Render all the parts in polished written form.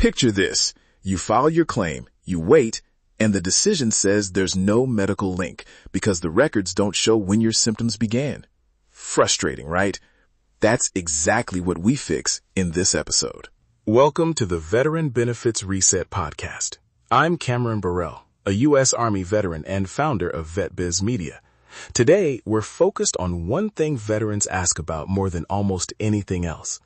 Picture this. You file your claim, you wait, and the decision says there's no medical link because the records don't show when your symptoms began. Frustrating, right? That's exactly what we fix in this episode. Welcome to the Veteran Benefits Reset Podcast. I'm Cameron Burrell, a U.S. Army veteran and founder of VetBiz Media. Today, we're focused on one thing veterans ask about more than almost anything else: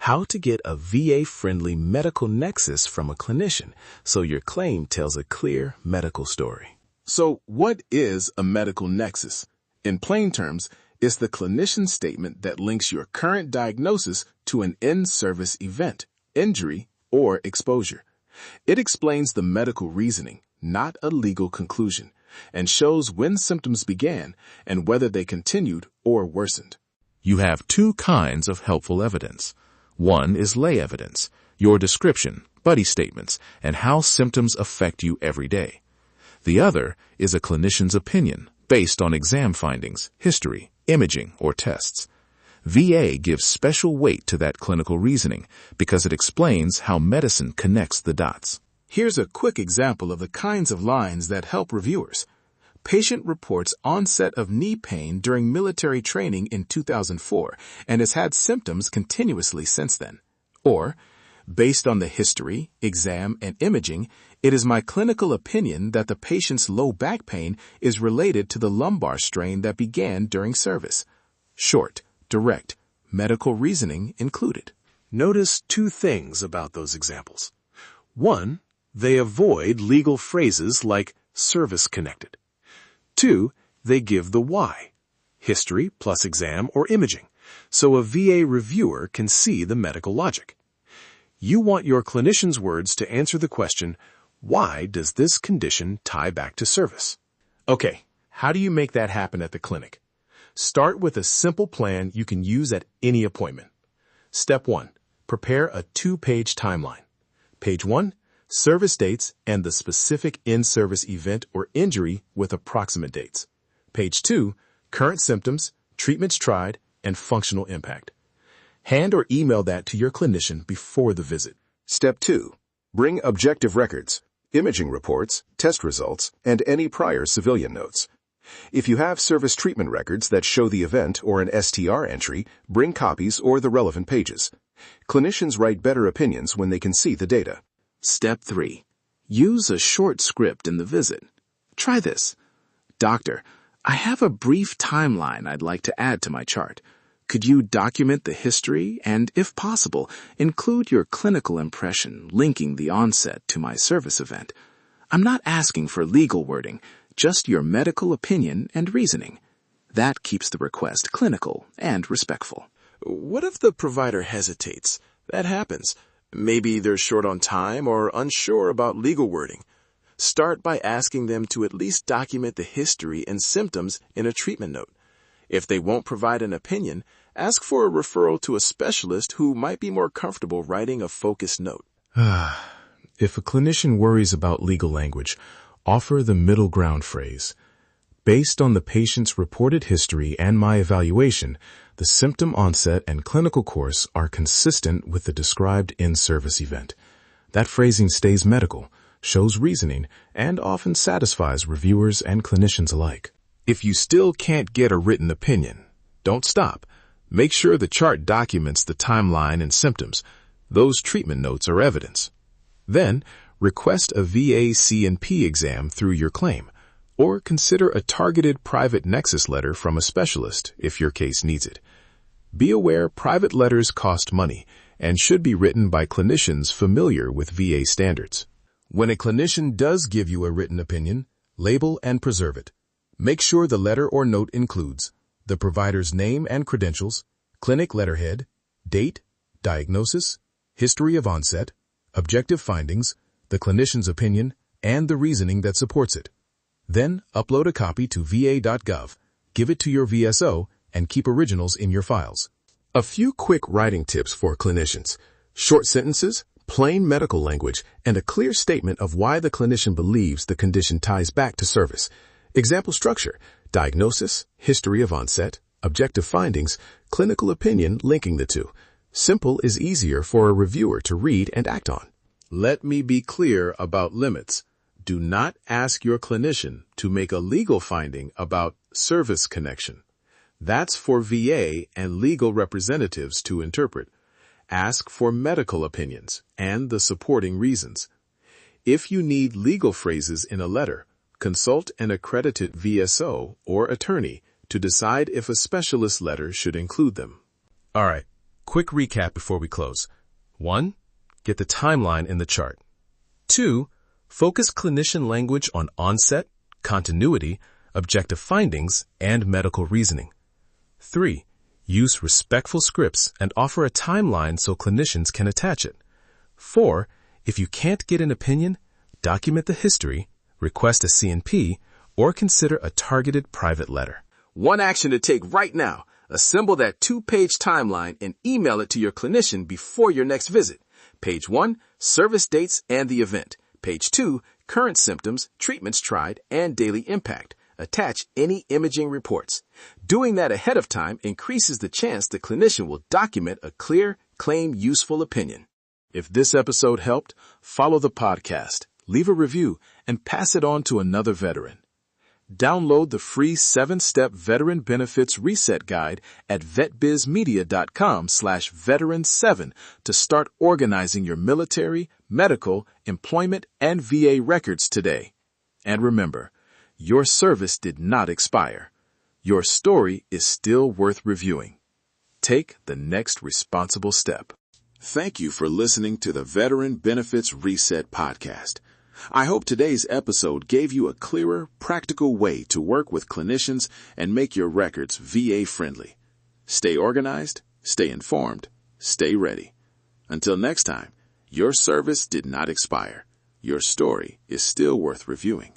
how to get a VA-friendly medical nexus from a clinician so your claim tells a clear medical story. So what is a medical nexus? In plain terms, it's the clinician statement that links your current diagnosis to an in-service event, injury, or exposure. It explains the medical reasoning, not a legal conclusion, and shows when symptoms began and whether they continued or worsened. You have two kinds of helpful evidence. One is lay evidence, your description, buddy statements, and how symptoms affect you every day. The other is a clinician's opinion based on exam findings, history, imaging, or tests. VA gives special weight to that clinical reasoning because it explains how medicine connects the dots. Here's a quick example of the kinds of lines that help reviewers. Patient reports onset of knee pain during military training in 2004 and has had symptoms continuously since then. Or, based on the history, exam, and imaging, it is my clinical opinion that the patient's low back pain is related to the lumbar strain that began during service. Short, direct, medical reasoning included. Notice two things about those examples. One, they avoid legal phrases like service-connected. Two, they give the why, history plus exam or imaging, so a VA reviewer can see the medical logic. You want your clinician's words to answer the question, why does this condition tie back to service? Okay, how do you make that happen at the clinic? Start with a simple plan you can use at any appointment. Step 1. Prepare a 2-page timeline. Page 1. Service dates and the specific in-service event or injury with approximate dates. Page 2, current symptoms, treatments tried, and functional impact. Hand or email that to your clinician before the visit. Step 2, bring objective records, imaging reports, test results, and any prior civilian notes. If you have service treatment records that show the event or an STR entry, bring copies or the relevant pages. Clinicians write better opinions when they can see the data. Step 3. Use a short script in the visit. Try this. Doctor, I have a brief timeline I'd like to add to my chart. Could you document the history and, if possible, include your clinical impression linking the onset to my service event? I'm not asking for legal wording, just your medical opinion and reasoning. That keeps the request clinical and respectful. What if the provider hesitates? That happens. Maybe they're short on time or unsure about legal wording. Start by asking them to at least document the history and symptoms in a treatment note. If they won't provide an opinion, ask for a referral to a specialist who might be more comfortable writing a focused note. If a clinician worries about legal language, offer the middle ground phrase. Based on the patient's reported history and my evaluation, the symptom onset and clinical course are consistent with the described in-service event. That phrasing stays medical, shows reasoning, and often satisfies reviewers and clinicians alike. If you still can't get a written opinion, don't stop. Make sure the chart documents the timeline and symptoms. Those treatment notes are evidence. Then, request a VA C&P exam through your claim, or consider a targeted private nexus letter from a specialist if your case needs it. Be aware private letters cost money and should be written by clinicians familiar with VA standards. When a clinician does give you a written opinion, label and preserve it. Make sure the letter or note includes the provider's name and credentials, clinic letterhead, date, diagnosis, history of onset, objective findings, the clinician's opinion, and the reasoning that supports it. Then upload a copy to va.gov, give it to your VSO, and keep originals in your files. A few quick writing tips for clinicians. Short sentences, plain medical language, and a clear statement of why the clinician believes the condition ties back to service. Example structure: diagnosis, history of onset, objective findings, clinical opinion linking the two. Simple is easier for a reviewer to read and act on. Let me be clear about limits. Do not ask your clinician to make a legal finding about service connection. That's for VA and legal representatives to interpret. Ask for medical opinions and the supporting reasons. If you need legal phrases in a letter, consult an accredited VSO or attorney to decide if a specialist letter should include them. All right, quick recap before we close. 1. Get the timeline in the chart. 2. Focus clinician language on onset, continuity, objective findings, and medical reasoning. 3. Use respectful scripts and offer a timeline so clinicians can attach it. 4. If you can't get an opinion, document the history, request a CNP, or consider a targeted private letter. One action to take right now. Assemble that 2-page timeline and email it to your clinician before your next visit. Page 1, service dates and the event. Page 2, current symptoms, treatments tried, and daily impact. Attach any imaging reports. Doing that ahead of time increases the chance the clinician will document a clear, claim useful opinion. If this episode helped, follow the podcast, leave a review, and pass it on to another veteran. Download the free 7-step Veteran Benefits Reset Guide at vetbizmedia.com/veteran7 to start organizing your military, medical, employment, and VA records today. And remember, your service did not expire. Your story is still worth reviewing. Take the next responsible step. Thank you for listening to the Veteran Benefits Reset Podcast. I hope today's episode gave you a clearer, practical way to work with clinicians and make your records VA-friendly. Stay organized, stay informed, stay ready. Until next time, your service did not expire. Your story is still worth reviewing.